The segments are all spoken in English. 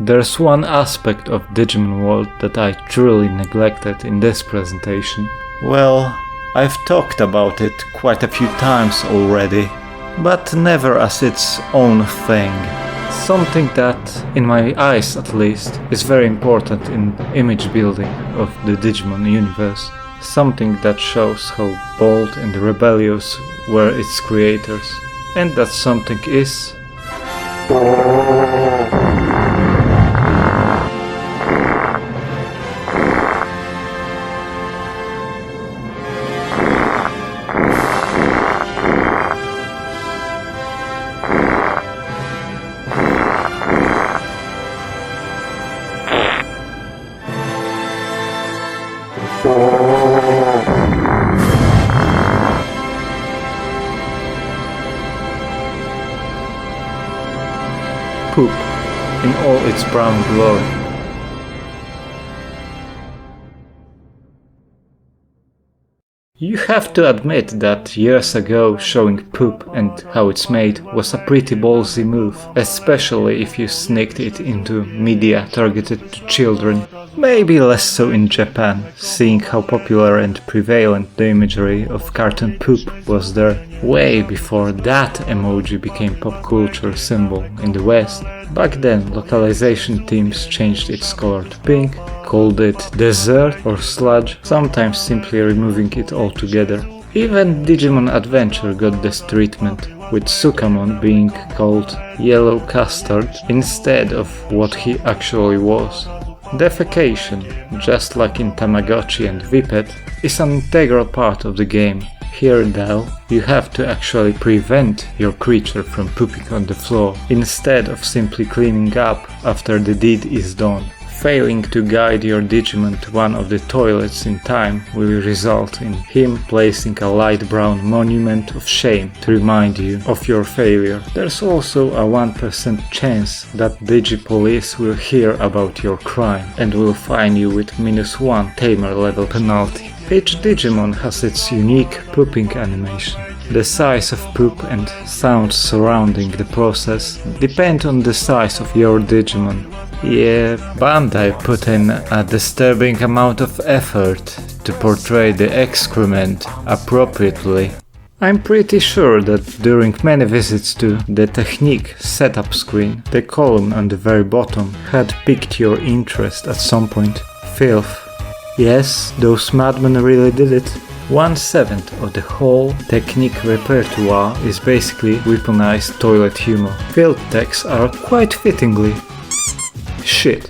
There's one aspect of Digimon World that I truly neglected in this presentation. Well, I've talked about it quite a few times already, but never as its own thing. Something that, in my eyes at least, is very important in image building of the Digimon universe. Something that shows how bold and rebellious were its creators. And that something is... poop in all its brown glory. You have to admit that years ago showing poop and how it's made was a pretty ballsy move, especially if you sneaked it into media targeted to children. Maybe less so in Japan, seeing how popular and prevalent the imagery of cartoon poop was there, way before that emoji became pop culture symbol in the West. Back then, localization teams changed its color to pink, called it dessert or sludge, sometimes simply removing it altogether. Even Digimon Adventure got this treatment, with Sukamon being called yellow custard instead of what he actually was. Defecation, just like in Tamagotchi and Whippet, is an integral part of the game. Here though, you have to actually prevent your creature from pooping on the floor, instead of simply cleaning up after the deed is done. Failing to guide your Digimon to one of the toilets in time will result in him placing a light brown monument of shame to remind you of your failure. There's also a 1% chance that Digipolice will hear about your crime and will fine you with -1 tamer level penalty. Each Digimon has its unique pooping animation. The size of poop and sounds surrounding the process depend on the size of your Digimon. Yeah, Bandai put in a disturbing amount of effort to portray the excrement appropriately. I'm pretty sure that during many visits to the Technique setup screen, the column on the very bottom had piqued your interest at some point. Filth. Yes, those madmen really did it. 1/7 of the whole Technique repertoire is basically weaponized toilet humor. Filth texts are quite fittingly shit.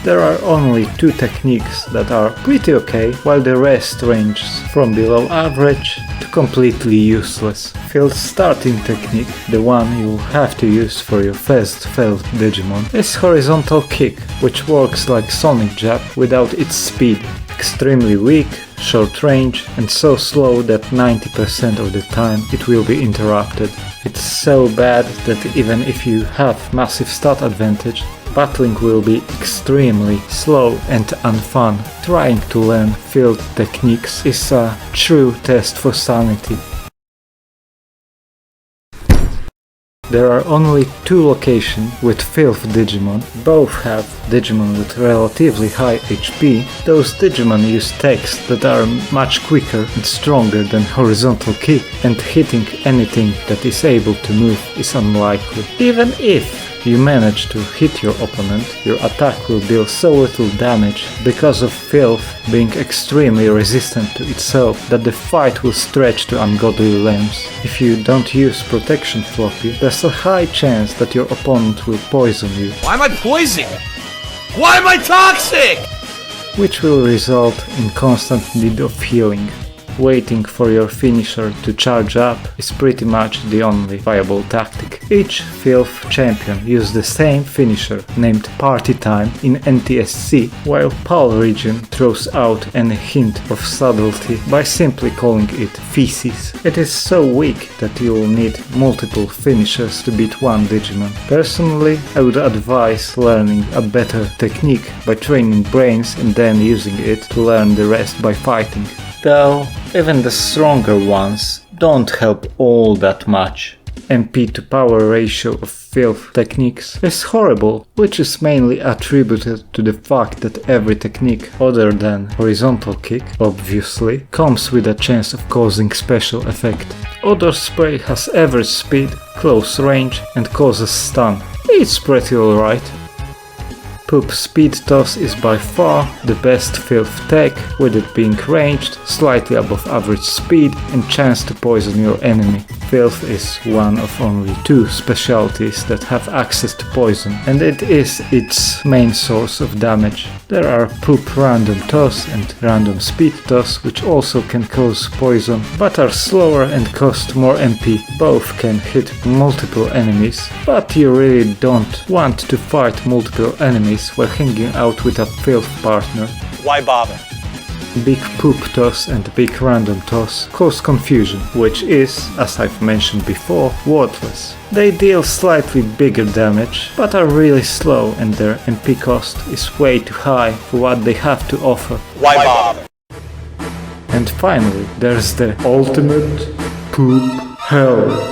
There are only 2 techniques that are pretty okay, while the rest ranges from below average to completely useless. Filth's starting technique, the one you'll have to use for your first Filth Digimon, is horizontal kick, which works like sonic jab without its speed. Extremely weak, short range, and so slow that 90% of the time it will be interrupted. It's so bad that even if you have massive stat advantage, battling will be extremely slow and unfun. Trying to learn Filth techniques is a true test for sanity. There are only 2 locations with Filth Digimon. Both have Digimon with relatively high HP. Those Digimon use techs that are much quicker and stronger than horizontal kick, and hitting anything that is able to move is unlikely. Even if you manage to hit your opponent, your attack will deal so little damage because of Filth being extremely resistant to itself that the fight will stretch to ungodly lengths. If you don't use protection floppy, there's a high chance that your opponent will poison you. Why am I poisoned? Why am I toxic? Which will result in constant need of healing. Waiting for your finisher to charge up is pretty much the only viable tactic. Each Filth champion uses the same finisher, named Party Time in NTSC, while PAL region throws out any hint of subtlety by simply calling it Feces. It is so weak that you will need multiple finishers to beat one Digimon. Personally, I would advise learning a better technique by training brains and then using it to learn the rest by fighting. Though, even the stronger ones don't help all that much. MP to power ratio of Filth techniques is horrible, which is mainly attributed to the fact that every technique other than horizontal kick, obviously, comes with a chance of causing special effect. Other spray has average speed, close range and causes stun. It's pretty alright. Poop Speed Toss is by far the best Filth tech, with it being ranged, slightly above average speed and chance to poison your enemy. Filth is one of only 2 specialties that have access to poison, and it is its main source of damage. There are Poop Random Toss and Random Speed Toss, which also can cause poison, but are slower and cost more MP. Both can hit multiple enemies, but you really don't want to fight multiple enemies while hanging out with a Filth partner. Why bother? Big Poop Toss and Big Random Toss cause confusion, which is, as I've mentioned before, worthless. They deal slightly bigger damage, but are really slow and their MP cost is way too high for what they have to offer. Why bother? And finally, there's the Ultimate Poop Hell.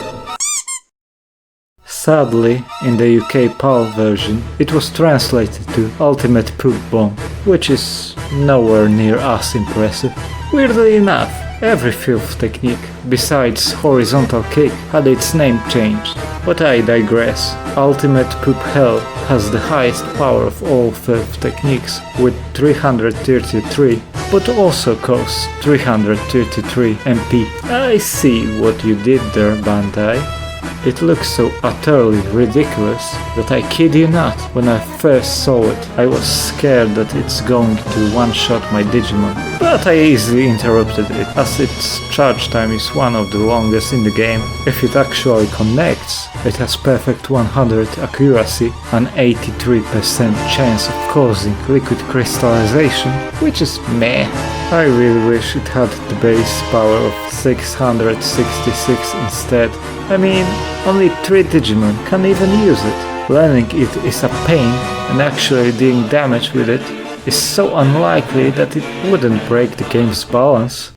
Sadly, in the UK PAL version, it was translated to Ultimate Poop Bomb, which is nowhere near as impressive. Weirdly enough, every Filth technique, besides horizontal kick, had its name changed. But I digress. Ultimate Poop Hell has the highest power of all Filth techniques, with 333, but also costs 333 MP. I see what you did there, Bandai. It looks so utterly ridiculous that I kid you not, when I first saw it, I was scared that it's going to one-shot my Digimon. But I easily interrupted it, as its charge time is one of the longest in the game. If it actually connects, it has perfect 100 accuracy, an 83% chance of causing liquid crystallization, which is meh. I really wish it had the base power of 666 instead. I mean, only 3 Digimon can even use it. Learning it is a pain, and actually dealing damage with it is so unlikely that it wouldn't break the game's balance.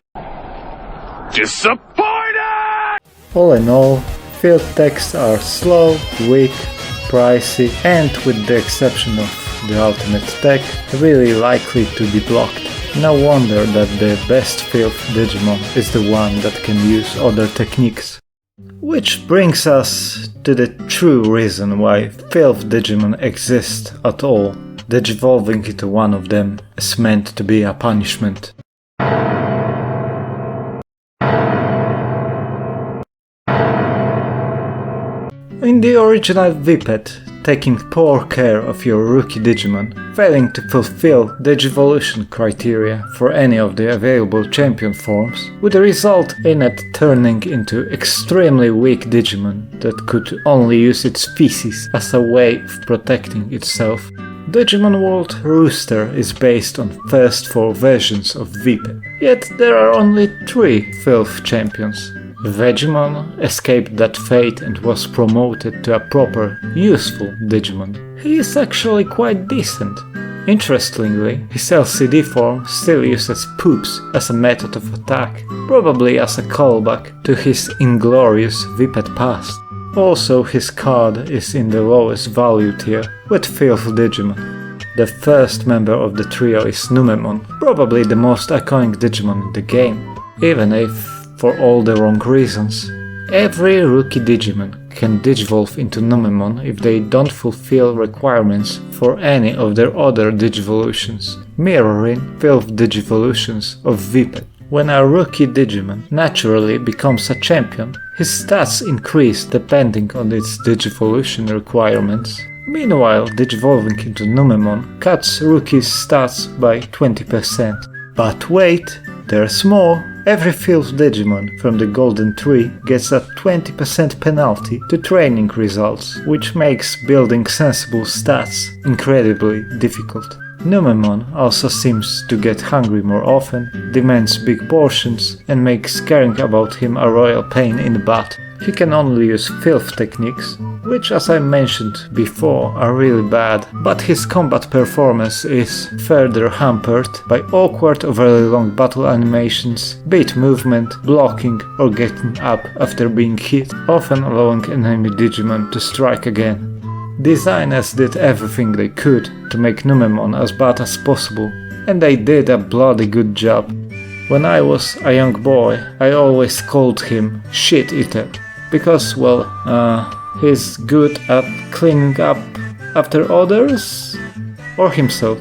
Disappointed! All in all, Filth techs are slow, weak, pricey, and with the exception of the ultimate tech, really likely to be blocked. No wonder that the best Filth Digimon is the one that can use other techniques. Which brings us to the true reason why Filth Digimon exist at all. Digivolving into one of them is meant to be a punishment. In the original VPET, taking poor care of your rookie Digimon, failing to fulfill Digivolution criteria for any of the available champion forms, would result in it turning into extremely weak Digimon that could only use its feces as a way of protecting itself. Digimon World Rooster is based on first 4 versions of VPET, yet there are only 3 Filth champions. Vegemon escaped that fate and was promoted to a proper, useful Digimon. He is actually quite decent. Interestingly, his LCD form still uses poops as a method of attack, probably as a callback to his inglorious VPET past. Also, his card is in the lowest value tier, with Filth Digimon. The first member of the trio is Numemon, probably the most iconic Digimon in the game, even if for all the wrong reasons. Every rookie Digimon can digivolve into Numemon if they don't fulfill requirements for any of their other Digivolutions, mirroring Filth Digivolutions of VPET. When a rookie Digimon naturally becomes a champion, his stats increase depending on its Digivolution requirements. Meanwhile, digivolving into Numemon cuts rookie's stats by 20%. But wait, there's more! Every Filth Digimon from the Golden Tree gets a 20% penalty to training results, which makes building sensible stats incredibly difficult. Numemon also seems to get hungry more often, demands big portions, and makes caring about him a royal pain in the butt. He can only use filth techniques, which as I mentioned before are really bad, but his combat performance is further hampered by awkward overly long battle animations, be it movement, blocking or getting up after being hit, often allowing enemy Digimon to strike again. Designers did everything they could to make Numemon as bad as possible, and they did a bloody good job. When I was a young boy, I always called him Shit Eater, because, well, he's good at cleaning up after others or himself.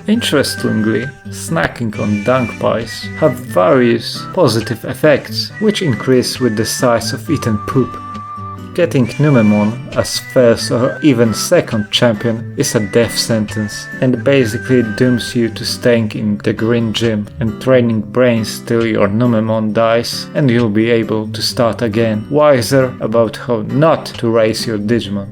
Interestingly, snacking on dung pies have various positive effects, which increase with the size of eaten poop. Getting Numemon as first or even second champion is a death sentence, and basically dooms you to staying in the green gym and training brains till your Numemon dies and you'll be able to start again, wiser about how not to raise your Digimon.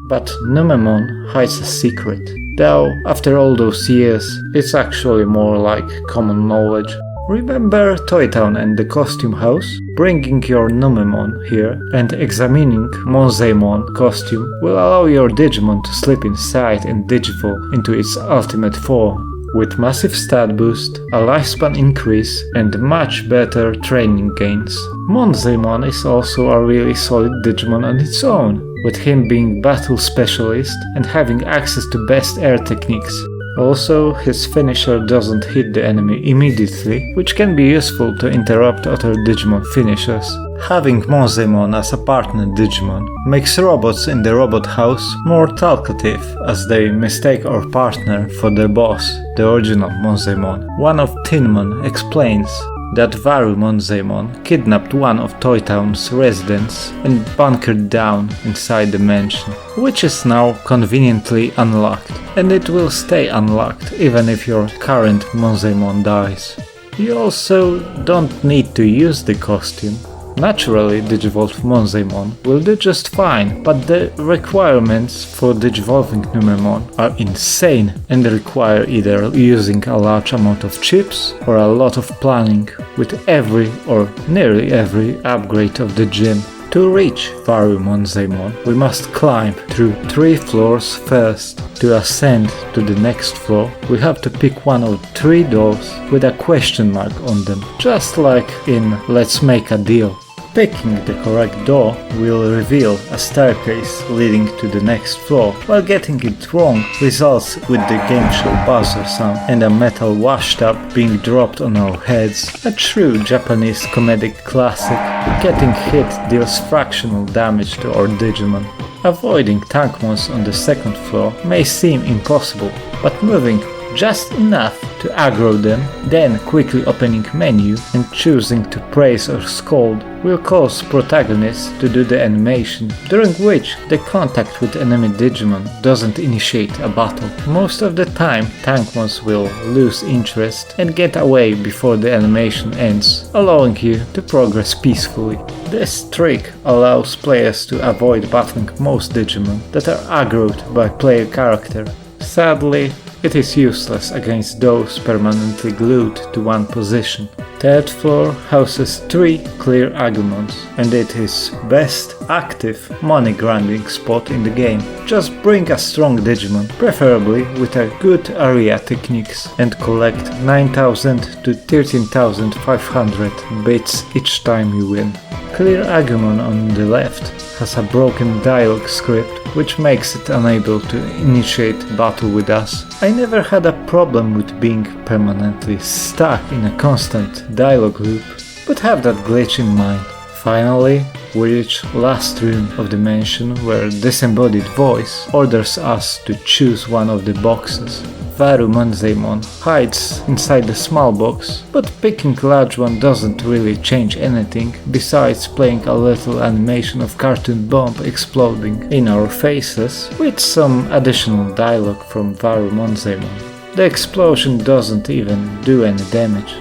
But Numemon hides a secret, though after all those years it's actually more like common knowledge. Remember Toy Town and the costume house? Bringing your Numemon here and examining Monzaemon costume will allow your Digimon to slip inside and digivolve into its ultimate form, with massive stat boost, a lifespan increase and much better training gains. Monzaemon is also a really solid Digimon on its own, with him being battle specialist and having access to best air techniques. Also, his finisher doesn't hit the enemy immediately, which can be useful to interrupt other Digimon finishers. Having Monzaemon as a partner Digimon makes robots in the robot house more talkative, as they mistake our partner for their boss, the original Monzaemon. One of Tinmon explains that Monzaemon kidnapped one of Toy Town's residents and bunkered down inside the mansion, which is now conveniently unlocked, and it will stay unlocked even if your current Monzaemon dies. You also don't need to use the costume. Naturally, Digivolved Monzaemon will do just fine, but the requirements for Digivolving Numemon are insane and require either using a large amount of chips or a lot of planning with every or nearly every upgrade of the gym. To reach Monzaemon, we must climb through 3 floors first. To ascend to the next floor, we have to pick one of 3 doors with a question mark on them, just like in Let's Make a Deal. Picking the correct door will reveal a staircase leading to the next floor, while getting it wrong results with the game show buzzer sound and a metal washtub being dropped on our heads, a true Japanese comedic classic. Getting hit deals fractional damage to our Digimon. Avoiding tankmons on the second floor may seem impossible, but moving just enough to aggro them, then quickly opening menu and choosing to praise or scold will cause protagonists to do the animation, during which the contact with enemy Digimon doesn't initiate a battle. Most of the time, tankmons will lose interest and get away before the animation ends, allowing you to progress peacefully. This trick allows players to avoid battling most Digimon that are aggroed by player character. Sadly, it is useless against those permanently glued to one position. Third floor houses 3 clear Agumons, and it is best active money grinding spot in the game. Just bring a strong Digimon, preferably with a good area techniques, and collect 9,000 to 13,500 bits each time you win. Clear Agumon on the left has a broken dialogue script, which makes it unable to initiate battle with us. I never had a problem with being permanently stuck in a constant dialogue loop, but have that glitch in mind. Finally, we reach last room of the mansion, where disembodied voice orders us to choose one of the boxes. Monzaemon hides inside the small box, but picking large one doesn't really change anything, besides playing a little animation of cartoon bomb exploding in our faces, with some additional dialogue from Monzaemon. The explosion doesn't even do any damage.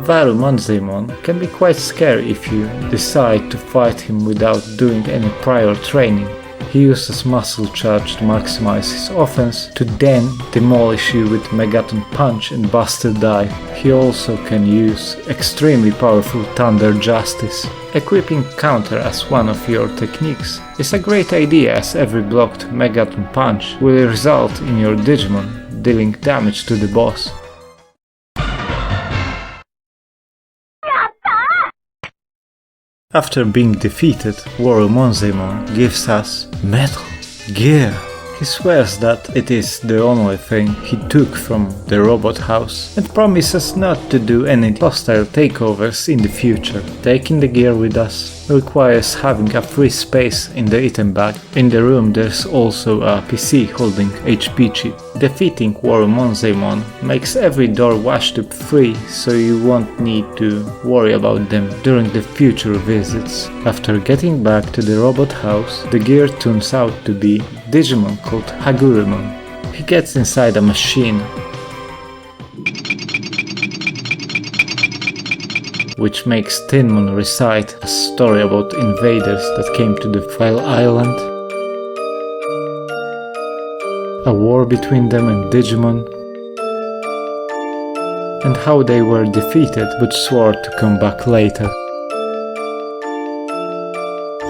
Monzaemon can be quite scary if you decide to fight him without doing any prior training. He uses muscle charge to maximize his offense, to then demolish you with Megaton Punch and Buster Dive. He also can use extremely powerful Thunder Justice. Equipping counter as one of your techniques is a great idea, as every blocked Megaton Punch will result in your Digimon dealing damage to the boss. After being defeated, Monzaemon gives us metal gear. He swears that it is the only thing he took from the robot house and promises not to do any hostile takeovers in the future. Taking the gear with us requires having a free space in the item bag. In the room there's also a PC holding HP chip. Defeating Monzaemon makes every door washed up free, so you won't need to worry about them during the future visits. After getting back to the robot house, the gear turns out to be Digimon called Hagurumon. He gets inside a machine, which makes Tinmon recite a story about invaders that came to the File Island, a war between them and Digimon, and how they were defeated but swore to come back later.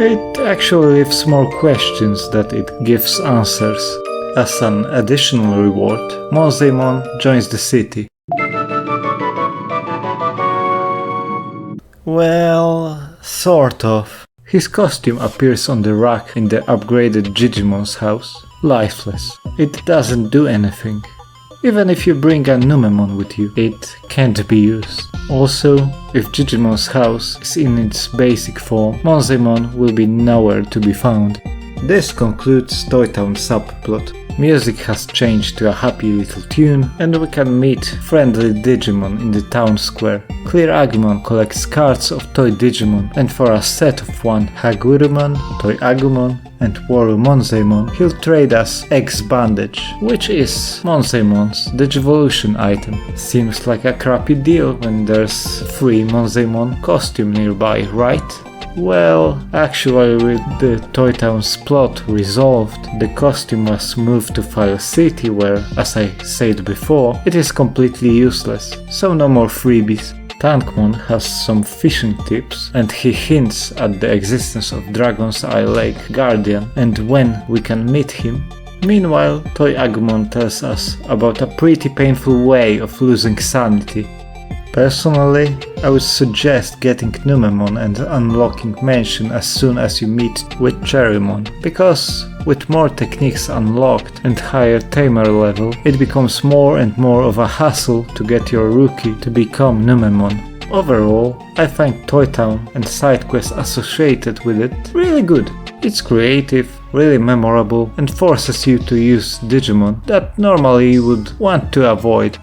It actually leaves more questions than it gives answers. As an additional reward, Monzaemon joins the city. Well, sort of. His costume appears on the rack in the upgraded Digimon's house, lifeless. It doesn't do anything. Even if you bring a Numemon with you, it can't be used. Also, if Digimon's house is in its basic form, Monzaemon will be nowhere to be found. This concludes Toy Town subplot. Music has changed to a happy little tune, and we can meet friendly Digimon in the town square. Clear Agumon collects cards of Toy Digimon, and for a set of one Hagurumon, Toy Agumon, and Monzaemon, he'll trade us X Bandage, which is Monzaemon's Digivolution item. Seems like a crappy deal when there's free Monzaemon costume nearby, right? Well, actually with the Toy Town's plot resolved, the costume was moved to File City where, as I said before, it is completely useless, so no more freebies. Tankmon has some fishing tips and he hints at the existence of Dragon's Eye Lake Guardian and when we can meet him. Meanwhile, Toy Agumon tells us about a pretty painful way of losing sanity. Personally, I would suggest getting Numemon and unlocking Mansion as soon as you meet with Cherrymon, because with more techniques unlocked and higher tamer level, it becomes more and more of a hassle to get your rookie to become Numemon. Overall, I find Toy Town and side quests associated with it really good. It's creative, really memorable, and forces you to use Digimon that normally you would want to avoid.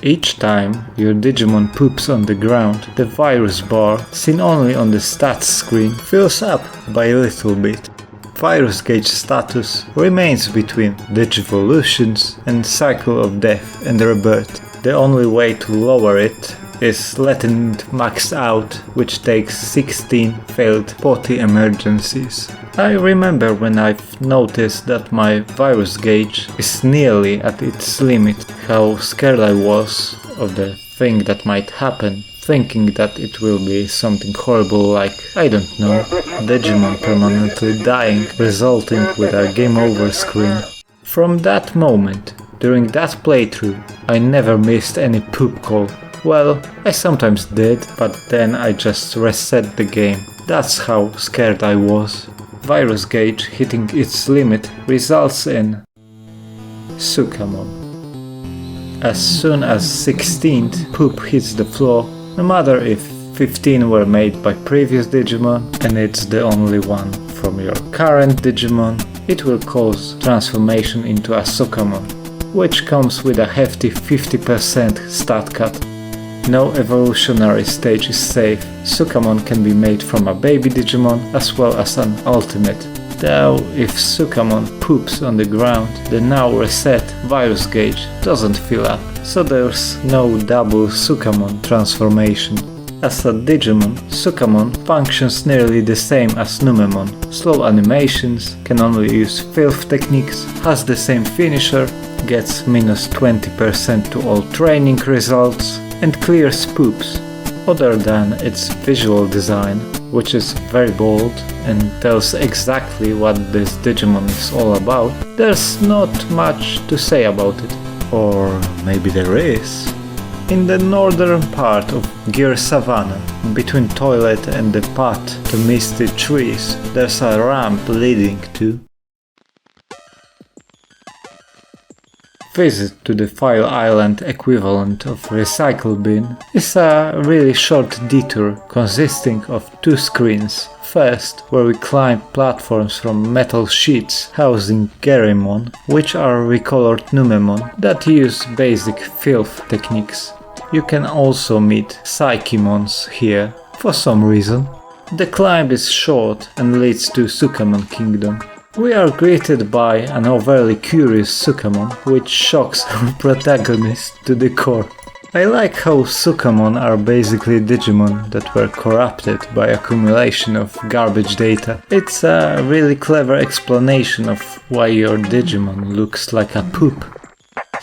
Each time your Digimon poops on the ground, the virus bar, seen only on the stats screen, fills up by a little bit. Virus gauge status remains between Digivolutions and Cycle of Death and Rebirth. The only way to lower it is letting it max out, which takes 16 failed potty emergencies. I remember when I've noticed that my virus gauge is nearly at its limit, how scared I was of the thing that might happen, thinking that it will be something horrible like, I don't know, Digimon permanently dying, resulting with a game over screen. From that moment, during that playthrough, I never missed any poop call. Well, I sometimes did, but then I just reset the game. That's how scared I was. Virus gauge hitting its limit results in Sukamon. As soon as 16th poop hits the floor, no matter if 15 were made by previous Digimon and it's the only one from your current Digimon, it will cause transformation into a Sukamon, which comes with a hefty 50% stat cut. No evolutionary stage is safe. Sukamon can be made from a baby Digimon as well as an ultimate. Though if Sukamon poops on the ground, the now reset virus gauge doesn't fill up, so there's no double Sukamon transformation. As a Digimon, Sukamon functions nearly the same as Numemon. Slow animations, can only use filth techniques, has the same finisher, gets minus 20% to all training results, and clears poops. Other than its visual design, which is very bold and tells exactly what this Digimon is all about, there's not much to say about it. Or maybe there is. In the northern part of Gear Savannah, between toilet and the path to misty trees, there's a ramp leading to visit to the File Island equivalent of Recycle Bin is a really short detour consisting of 2 screens. First, where we climb platforms from metal sheets housing Gerimon, which are recolored Numemon that use basic filth techniques. You can also meet Psychimons here, for some reason. The climb is short and leads to Sukamon Kingdom. We are greeted by an overly curious Sukamon, which shocks our protagonist to the core. I like how Sukamon are basically Digimon that were corrupted by accumulation of garbage data. It's a really clever explanation of why your Digimon looks like a poop.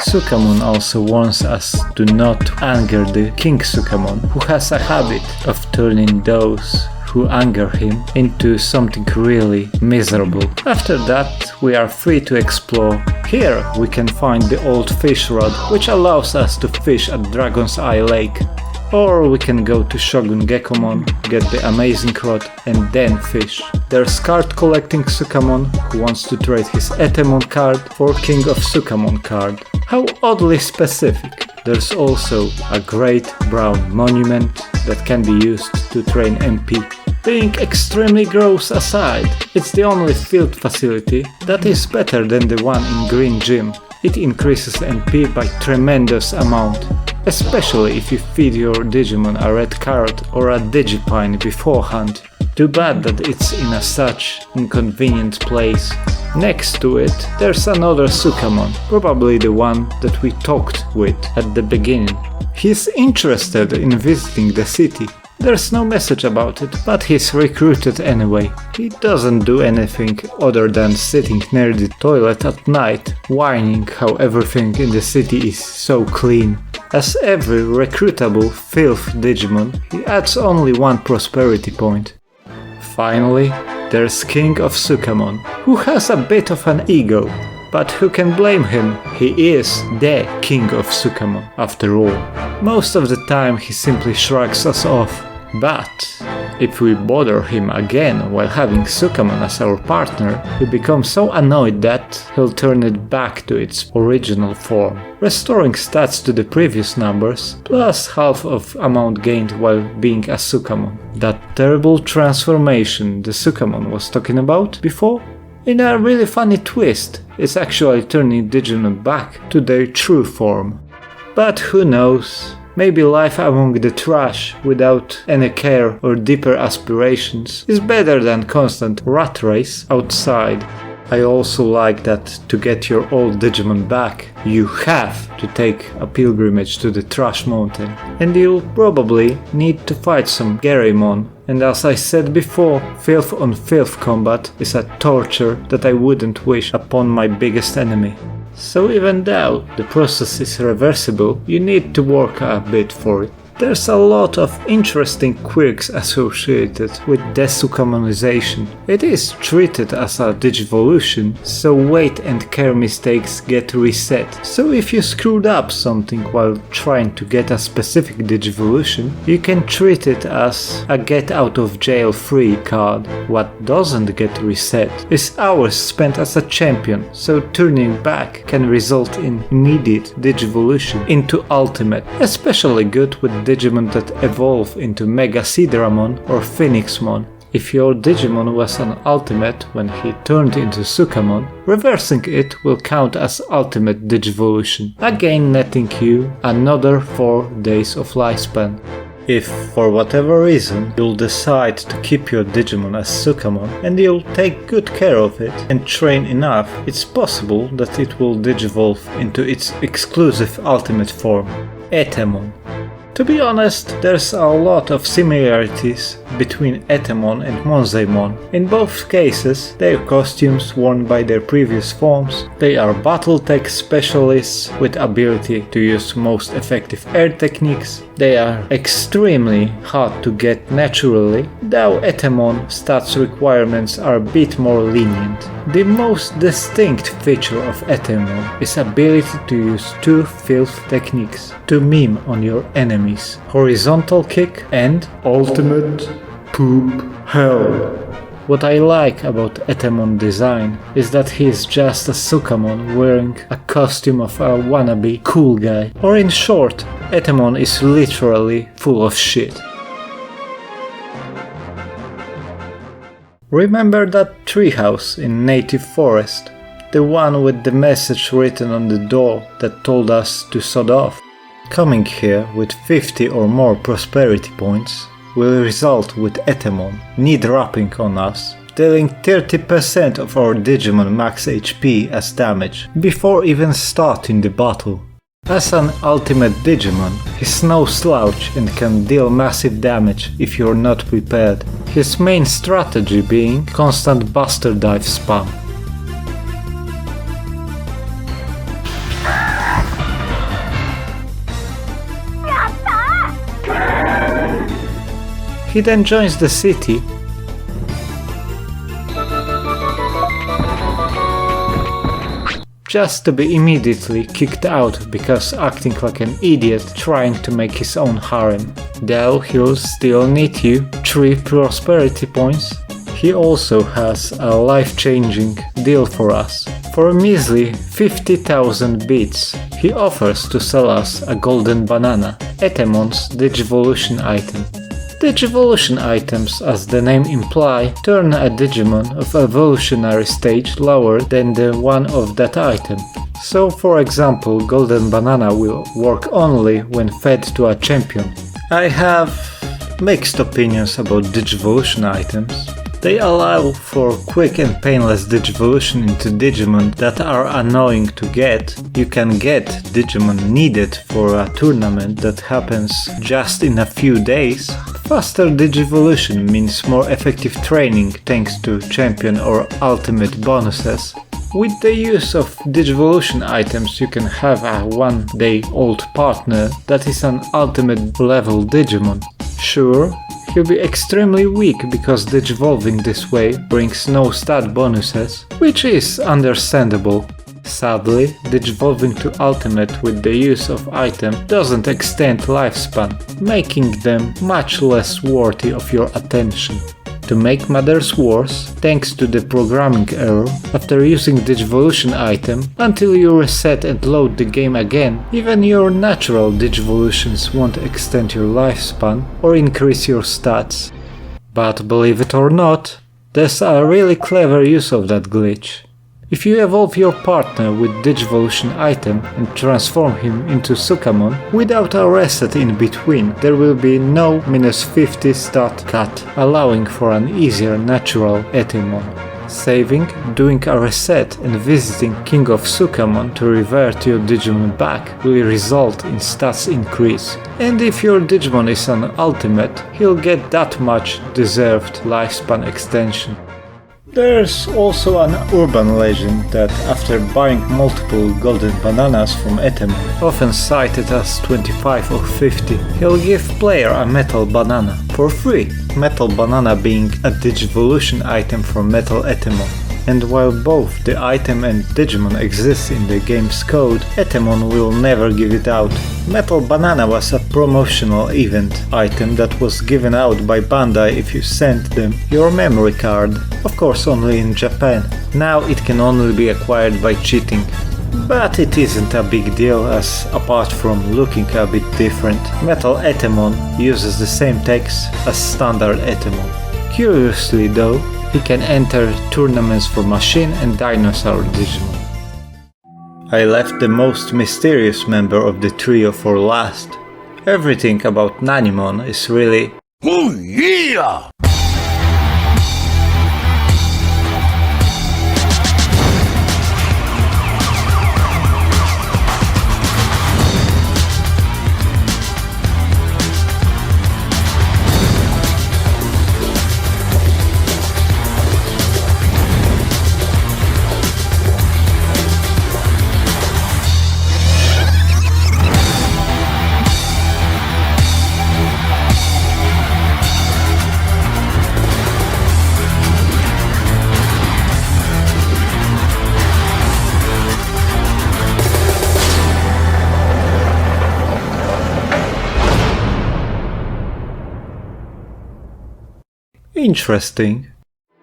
Sukamon also warns us to not anger the King Sukamon, who has a habit of turning those who anger him into something really miserable. After that, we are free to explore. Here we can find the old fish rod, which allows us to fish at Dragon's Eye Lake. Or we can go to Shogun Gekomon, get the amazing rod, and then fish. There's card collecting Sukamon, who wants to trade his Etemon card for King of Sukamon card. How oddly specific. There's also a great brown monument that can be used to train MP. Being extremely gross aside, it's the only field facility that is better than the one in Green Gym. It increases MP by tremendous amount, especially if you feed your Digimon a red carrot or a Digipine beforehand. Too bad that it's in a such inconvenient place. Next to it, there's another Sukamon, probably the one that we talked with at the beginning. He's interested in visiting the city. There's no message about it, but he's recruited anyway. He doesn't do anything other than sitting near the toilet at night, whining how everything in the city is so clean. As every recruitable Filth Digimon, he adds only 1 prosperity point. Finally, there's King of Sukamon, who has a bit of an ego. But who can blame him? He is the King of Sukamon, after all. Most of the time he simply shrugs us off. But if we bother him again while having Sukamon as our partner, he becomes so annoyed that he'll turn it back to its original form, restoring stats to the previous numbers, plus half of amount gained while being a Sukamon. That terrible transformation the Sukamon was talking about before? In a really funny twist, it's actually turning Digimon back to their true form. But who knows, maybe life among the trash without any care or deeper aspirations is better than constant rat race outside. I also like that to get your old Digimon back, you have to take a pilgrimage to the Trash Mountain, and you'll probably need to fight some Gerimon. And as I said before, filth on filth combat is a torture that I wouldn't wish upon my biggest enemy. So even though the process is reversible, you need to work a bit for it. There's a lot of interesting quirks associated with desukamonization. It is treated as a Digivolution, so weight and care mistakes get reset. So if you screwed up something while trying to get a specific Digivolution, you can treat it as a get out of jail free card. What doesn't get reset is hours spent as a champion, so turning back can result in immediate Digivolution into Ultimate, especially good with Digimon that evolve into Mega Sidramon or Phoenixmon. If your Digimon was an Ultimate when he turned into Sukamon, reversing it will count as Ultimate Digivolution, again netting you another 4 days of lifespan. If, for whatever reason, you'll decide to keep your Digimon as Sukamon and you'll take good care of it and train enough, it's possible that it will digivolve into its exclusive ultimate form, Etemon. To be honest, there's a lot of similarities between Etemon and Monzaemon. In both cases, their costumes worn by their previous forms, they are battletech specialists with ability to use most effective air techniques, they are extremely hard to get naturally, though Etemon stats requirements are a bit more lenient. The most distinct feature of Etemon is ability to use two filth techniques to meme on your enemies: horizontal kick and ultimate poop hell. What I like about Etemon design is that he is just a Sukamon wearing a costume of a wannabe cool guy. Or in short, Etemon is literally full of shit. Remember that treehouse in Native Forest? The one with the message written on the door that told us to sod off? Coming here with 50 or more prosperity points will result with Etemon need-wrapping on us, dealing 30% of our Digimon max HP as damage before even starting the battle. As an ultimate Digimon, he's no slouch and can deal massive damage if you're not prepared, his main strategy being constant buster dive spam. He then joins the city just to be immediately kicked out because acting like an idiot trying to make his own harem. Though he'll still need you 3 prosperity points, he also has a life-changing deal for us. For a measly 50,000 bits, he offers to sell us a golden banana, Etemon's Digivolution item. Digivolution items, as the name imply, turn a Digimon of evolutionary stage lower than the one of that item. So for example, Golden Banana will work only when fed to a champion. I have mixed opinions about Digivolution items. They allow for quick and painless Digivolution into Digimon that are annoying to get. You can get Digimon needed for a tournament that happens just in a few days. Faster Digivolution means more effective training thanks to champion or ultimate bonuses. With the use of Digivolution items you can have a 1-day-old partner that is an ultimate level Digimon. Sure, he'll be extremely weak because Digivolving this way brings no stat bonuses, which is understandable. Sadly, Digivolving to Ultimate with the use of item doesn't extend lifespan, making them much less worthy of your attention. To make matters worse, thanks to the programming error, after using Digivolution item, until you reset and load the game again, even your natural Digivolutions won't extend your lifespan or increase your stats. But believe it or not, there's a really clever use of that glitch. If you evolve your partner with Digivolution item and transform him into Sukamon without a reset in between, there will be no -50 stat cut, allowing for an easier natural Etemon. Saving, doing a reset and visiting King of Sukamon to revert your Digimon back will result in stats increase. And if your Digimon is an ultimate, he'll get that much deserved lifespan extension. There's also an urban legend that after buying multiple golden bananas from Etemon, often cited as 25 or 50, he'll give player a metal banana for free, metal banana being a Digivolution item from Metal Etemon. And while both the item and Digimon exist in the game's code, Etemon will never give it out. Metal Banana was a promotional event item that was given out by Bandai if you sent them your memory card, of course only in Japan. Now it can only be acquired by cheating. But it isn't a big deal as, apart from looking a bit different, Metal Etemon uses the same text as standard Etemon. Curiously though, he can enter tournaments for Machine and Dinosaur Digimon. I left the most mysterious member of the trio for last. Everything about Nanimon is really Oh yeah! Interesting.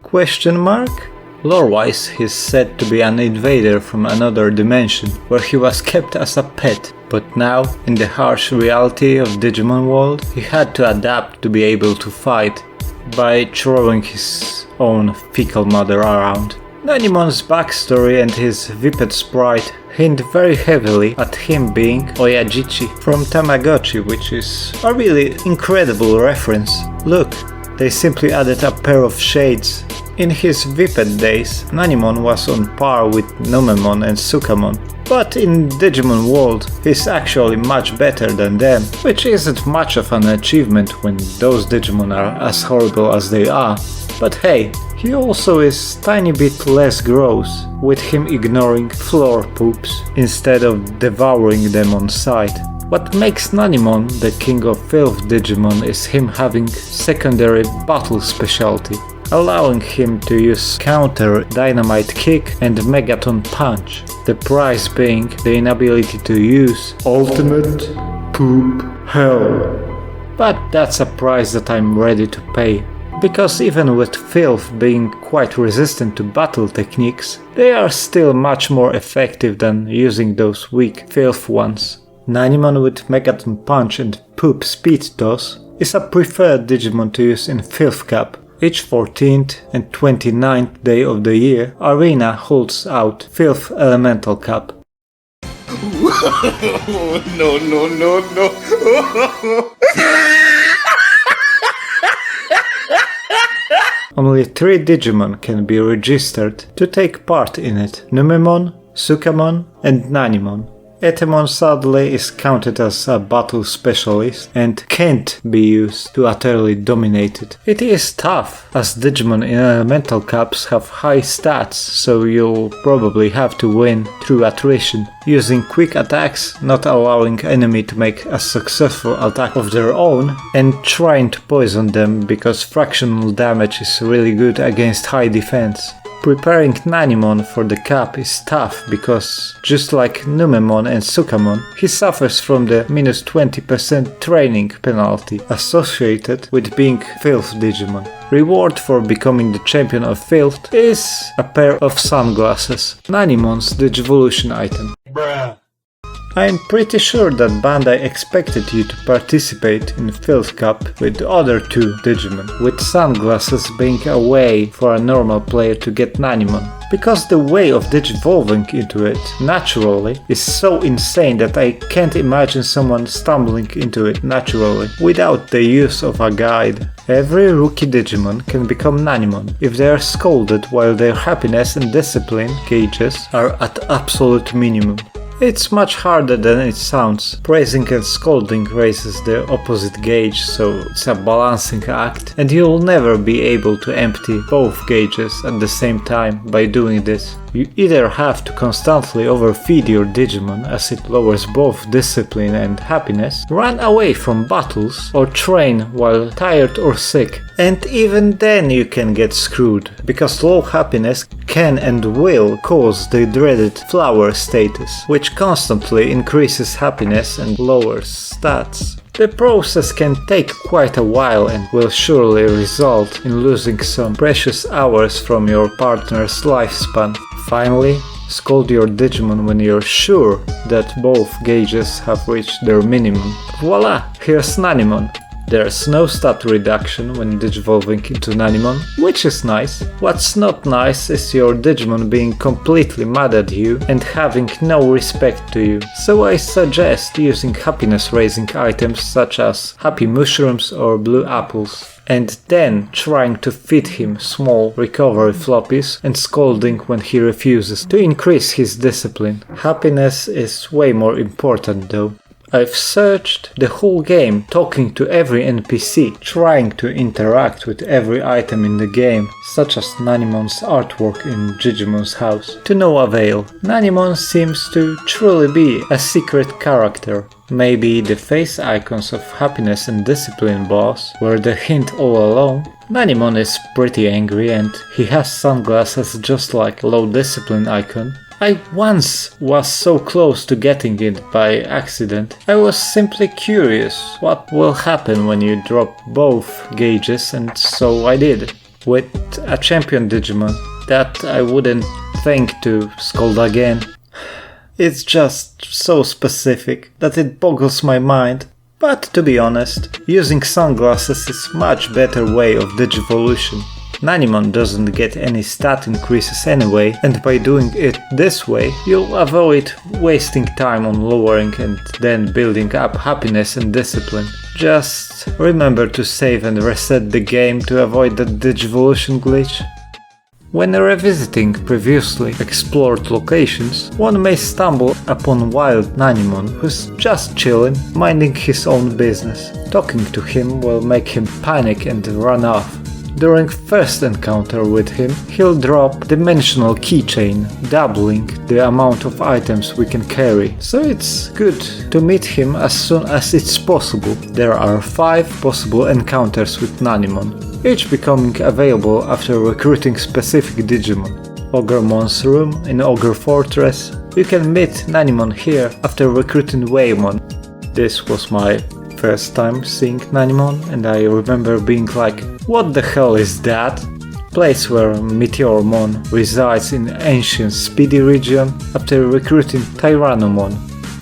Question mark? Lore-wise, he's said to be an invader from another dimension, where he was kept as a pet, but now, in the harsh reality of Digimon World, he had to adapt to be able to fight, by throwing his own fecal mother around. Nanimon's backstory and his Viped sprite hint very heavily at him being Oyajichi from Tamagotchi, which is a really incredible reference. Look, they simply added a pair of shades. In his Viped days, Nanimon was on par with Numemon and Sukamon, but in Digimon World, he's actually much better than them, which isn't much of an achievement when those Digimon are as horrible as they are. But hey, he also is tiny bit less gross, with him ignoring floor poops instead of devouring them on sight. What makes Nanimon the king of Filth Digimon is him having secondary battle specialty, allowing him to use counter dynamite kick and megaton punch, the price being the inability to use ultimate poop hell. But that's a price that I'm ready to pay, because even with Filth being quite resistant to battle techniques, they are still much more effective than using those weak Filth ones. Nanimon with Megaton Punch and Poop Speed Toss is a preferred Digimon to use in Filth Cup. Each 14th and 29th day of the year, Arena holds out Filth Elemental Cup. No. Only 3 Digimon can be registered to take part in it: Numemon, Sukamon and Nanimon. Etemon sadly is counted as a battle specialist and can't be used to utterly dominate it. It is tough, as Digimon in Elemental Cups have high stats, so you'll probably have to win through attrition, using quick attacks, not allowing enemy to make a successful attack of their own, and trying to poison them because fractional damage is really good against high defense. Preparing Nanimon for the cup is tough because, just like Numemon and Sukamon, he suffers from the minus 20% training penalty associated with being Filth Digimon. Reward for becoming the champion of Filth is a pair of sunglasses, Nanimon's Digivolution item. Bruh. I'm pretty sure that Bandai expected you to participate in Filth Cup with the other 2 Digimon, with sunglasses being a way for a normal player to get Nanimon, because the way of digivolving into it naturally is so insane that I can't imagine someone stumbling into it naturally without the use of a guide. Every rookie Digimon can become Nanimon if they are scolded while their happiness and discipline gauges are at absolute minimum. It's much harder than it sounds. Praising and scolding raises the opposite gauge, so it's a balancing act, and you'll never be able to empty both gauges at the same time by doing this. You either have to constantly overfeed your Digimon as it lowers both discipline and happiness, run away from battles, or train while tired or sick. And even then you can get screwed, because low happiness can and will cause the dreaded flower status, which constantly increases happiness and lowers stats. The process can take quite a while and will surely result in losing some precious hours from your partner's lifespan. Finally, scold your Digimon when you're sure that both gauges have reached their minimum. Voila, here's Nanimon. There's no stat reduction when digivolving into Nanimon, which is nice. What's not nice is your Digimon being completely mad at you and having no respect to you. So I suggest using happiness raising items such as happy mushrooms or blue apples, and then trying to feed him small recovery floppies and scolding when he refuses to increase his discipline. Happiness is way more important though. I've searched the whole game, talking to every NPC, trying to interact with every item in the game, such as Nanimon's artwork in Digimon's house, to no avail. Nanimon seems to truly be a secret character. Maybe the face icons of happiness and discipline boss were the hint all along. Nanimon is pretty angry and he has sunglasses just like low discipline icon. I once was so close to getting it by accident. I was simply curious what will happen when you drop both gauges, and so I did. with a champion Digimon that I wouldn't think to scold again. It's just so specific that it boggles my mind. But to be honest, using sunglasses is much better way of Digivolution. Nanimon doesn't get any stat increases anyway, and by doing it this way, you'll avoid wasting time on lowering and then building up happiness and discipline. Just remember to save and reset the game to avoid that Digivolution glitch. When revisiting previously explored locations, one may stumble upon wild Nanimon who's just chilling, minding his own business. Talking to him will make him panic and run off. During first encounter with him, he'll drop dimensional keychain, doubling the amount of items we can carry, so it's good to meet him as soon as it's possible. There are 5 possible encounters with Nanimon, each becoming available after recruiting specific Digimon. Ogremon's room in Ogre Fortress. You can meet Nanimon here after recruiting Waymon. This was my first time seeing Nanimon, and I remember being like, what the hell is that? Place where Meteormon resides in ancient Speedy region after recruiting Tyrannomon.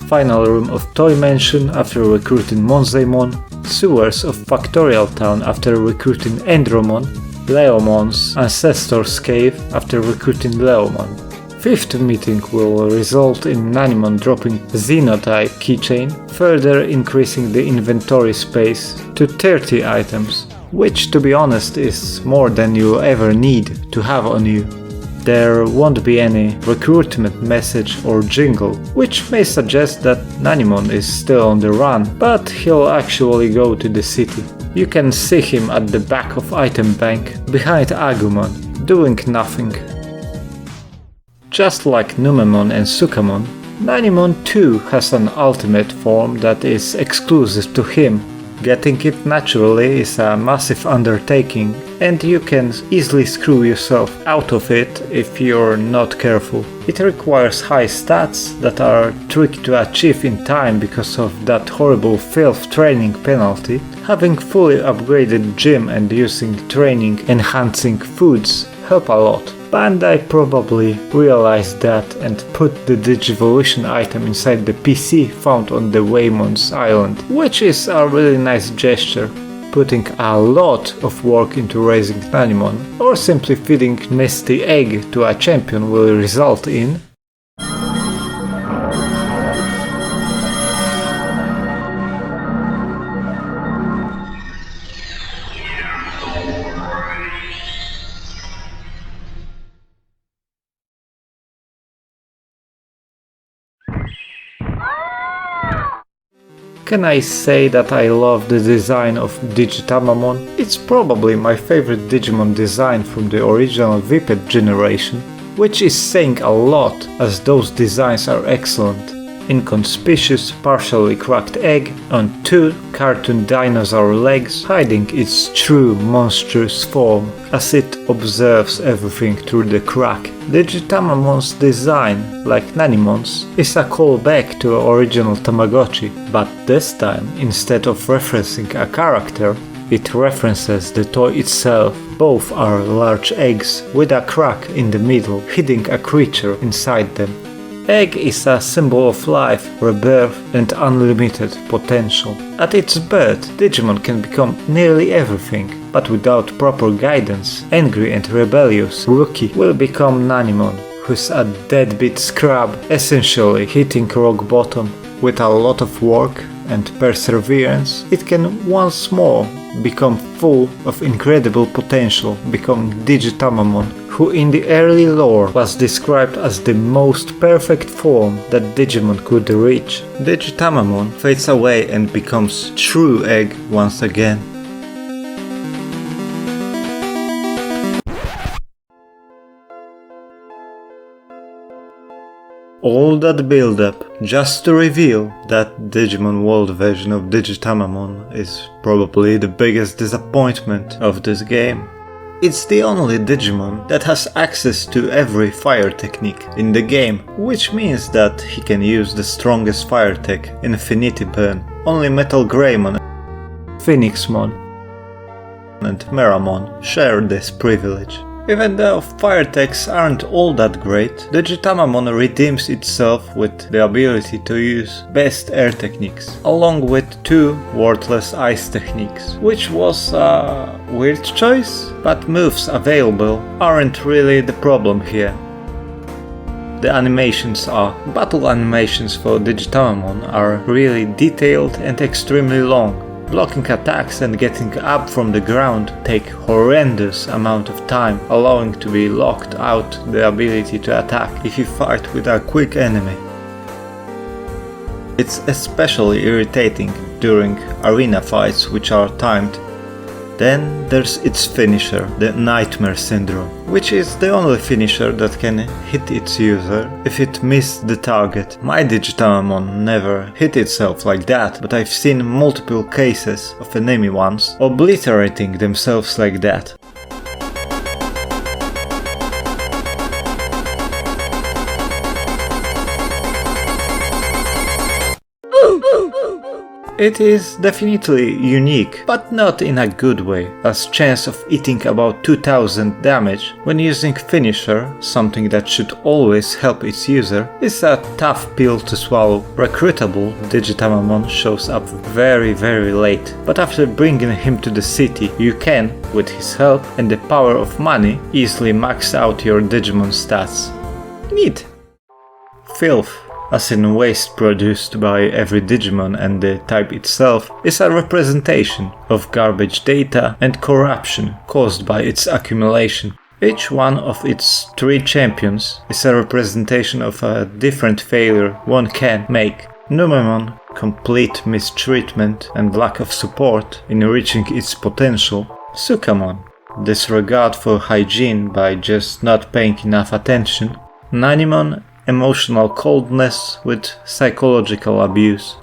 Final room of Toy Mansion after recruiting Monzaemon. Sewers of Factorial Town after recruiting Endromon. Leomon's Ancestor's Cave after recruiting Leomon. 5th meeting will result in Nanimon dropping Xenotype keychain, further increasing the inventory space to 30 items, which to be honest is more than you'll ever need to have on you. There won't be any recruitment message or jingle, which may suggest that Nanimon is still on the run, but he'll actually go to the city. You can see him at the back of item bank, behind Agumon, doing nothing. Just like Numemon and Sukamon, Nanimon too has an ultimate form that is exclusive to him. Getting it naturally is a massive undertaking, and you can easily screw yourself out of it if you're not careful. It requires high stats that are tricky to achieve in time because of that horrible filth training penalty. Having fully upgraded gym and using training enhancing foods help a lot. Bandai probably realized that and put the Digivolution item inside the PC found on the Waymon's island, which is a really nice gesture. Putting a lot of work into raising Nanimon, or simply feeding Misty Egg to a champion will result in Can I say that I love the design of Digitamamon? It's probably my favorite Digimon design from the original Viped generation, which is saying a lot as those designs are excellent. Inconspicuous, partially cracked egg on 2 cartoon dinosaur legs, hiding its true monstrous form as it observes everything through the crack. Digitamamon's design, like Nanimon's, is a callback to original Tamagotchi, but this time, instead of referencing a character, it references the toy itself. Both are large eggs with a crack in the middle, hiding a creature inside them. Egg is a symbol of life, rebirth and unlimited potential. At its birth, Digimon can become nearly everything, but without proper guidance, angry and rebellious Rookie will become Nanimon, who's a deadbeat scrub, essentially hitting rock bottom. With a lot of work and perseverance, it can once more become full of incredible potential, becoming Digitamamon, who in the early lore was described as the most perfect form that Digimon could reach. Digitamamon fades away and becomes true Egg once again. All that build-up just to reveal that Digimon World version of Digitamamon is probably the biggest disappointment of this game. It's the only Digimon that has access to every fire technique in the game, which means that he can use the strongest fire tech, Infinity Burn, only Metal Greymon, Phoenixmon. and Meramon share this privilege. Even though fire techs aren't all that great, Digitamamon redeems itself with the ability to use best air techniques, along with 2 worthless ice techniques, which was a weird choice, but moves available aren't really the problem here. The battle animations for Digitamamon are really detailed and extremely long. Blocking attacks and getting up from the ground take horrendous amount of time, allowing to be locked out the ability to attack if you fight with a quick enemy. It's especially irritating during arena fights which are timed. Then there's its finisher, the Nightmare Syndrome, which is the only finisher that can hit its user if it missed the target. My Digitamamon never hit itself like that, but I've seen multiple cases of enemy ones obliterating themselves like that. It is definitely unique, but not in a good way, as chance of eating about 2000 damage when using finisher, something that should always help its user, is a tough pill to swallow. Recruitable Digitamamon shows up very late, but after bringing him to the city, you can, with his help and the power of money, easily max out your Digimon stats. Neat! Filth, as in waste produced by every Digimon and the type itself, is a representation of garbage data and corruption caused by its accumulation. Each one of its 3 champions is a representation of a different failure one can make. Numemon, complete mistreatment and lack of support in reaching its potential. Sukamon, disregard for hygiene by just not paying enough attention. Nanimon, emotional coldness with psychological abuse.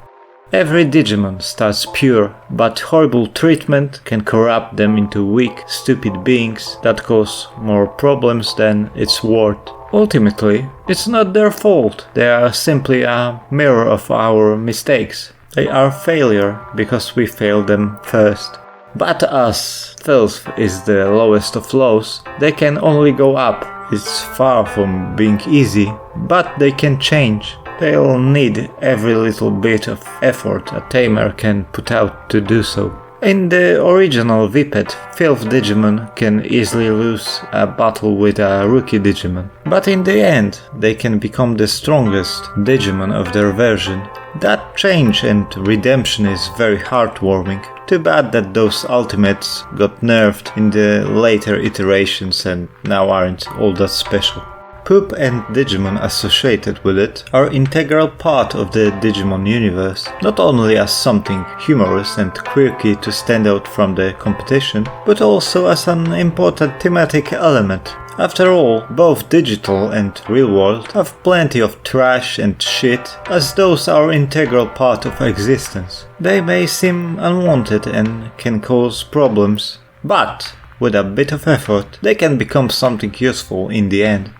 Every Digimon starts pure, but horrible treatment can corrupt them into weak, stupid beings that cause more problems than it's worth. Ultimately, it's not their fault, they are simply a mirror of our mistakes. They are failure because we failed them first. But as Filth is the lowest of lows, they can only go up. It's far from being easy, but they can change. They'll need every little bit of effort a tamer can put out to do so. In the original VPET, Filth Digimon can easily lose a battle with a rookie Digimon, but in the end they can become the strongest Digimon of their version. That change and redemption is very heartwarming. Too bad that those ultimates got nerfed in the later iterations and now aren't all that special. Poop and Digimon associated with it are integral part of the Digimon universe, not only as something humorous and quirky to stand out from the competition, but also as an important thematic element. After all, both digital and real world have plenty of trash and shit, as those are integral part of existence. They may seem unwanted and can cause problems, but with a bit of effort, they can become something useful in the end.